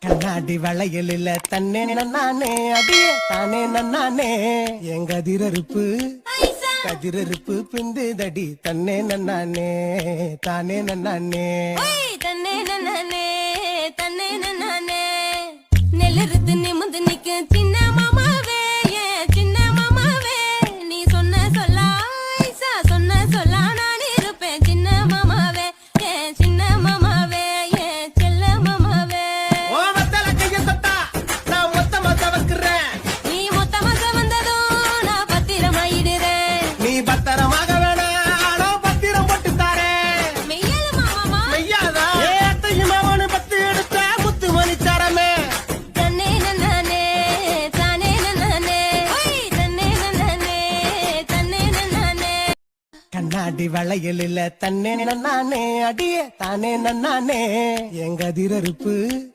கண்ணாடி வளையலில தன்னே நன்னானே அடியே தானே நன்னானே எங்க கதிரறுப்பு பிந்துதடி தன்னே நன்னானே தானே நன்னானே தன்னே நன்னானே தன்னே நன்னானே நெல்லறுத்து நிமிந்து நிக்க சின்ன மாமாவே சின்ன மாமாவே நீ சொன்ன சொல்லா ஐசா சொன்ன சொல்லா நான் இருப்பேன் சின்ன மாமாவே சின்ன மாமாவே செல்ல மாமாவே ஓ மத்தல கைய தொட்டா நான் மொத்தமா தவக்குறேன் நீ மொத்தமா வந்ததும் நான் பத்திரமாயிடுறேன் நீ பத்திரமாக வேணாம் நான் பத்திரம் போட்டு தாரேன் மெய்யல மாமா மெய்யாதா ஏத்தையும் அவனு பத்து எடுத்த முத்து மணிச்சாரமே தன்னே நன்னானே தானே நன்னானே தன்னே நன்னானே தன்னே நன்னானே கண்ணாடி வளையலில தன்னே நன்னானே அடியே தானே நன்னானே எங்க